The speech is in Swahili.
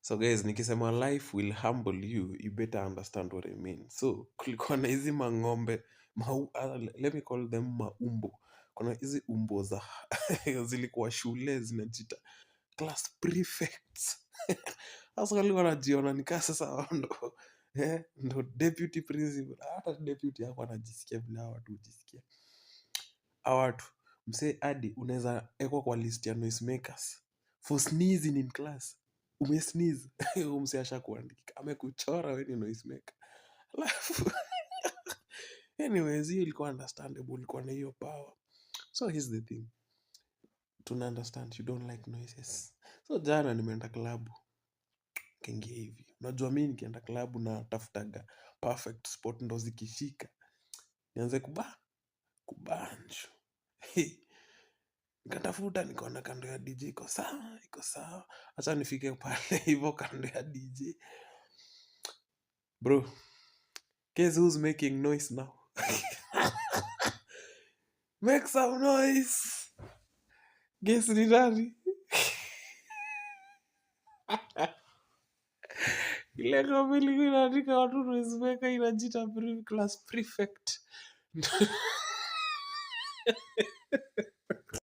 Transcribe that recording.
So guys, nikisema life will humble you, you better understand what I mean. So kulikuwa na hizi mang'ombe let me call them maumbo. Kuna hizi umbo za zilikuwa shule zinajiita class prefects. Sasa walikuwa wanajiona nikaa sasa wao ndo deputy principal. Hata deputy yako anajisikia vile hao watu hujisikia. Hao watu msee hadi unaweza ekwa kwa list ya noisemakers for sneezing in class. Umesneeze huyo msee ashakuandika amekuchora wewe ni noisemaker. Alafu anyways, hiyo ilikuwa understandable, ilikuwa na hiyo power. So here's the thing, tuna understand you don't like noises. So jana nimeenda klabu kaingia hivi, unajua mimi nikienda klabu na tafutaga perfect spot, ndo zikishika nianze kubanjo. Nikatafuta nikaona kando ya DJ iko sawa, acha nifike pale hivyo kando ya DJ. Bro, guess who's making noise now? Make some noise. Guess ni nani? Ile kamili inaandika watu noisemaker inajiita class prefect.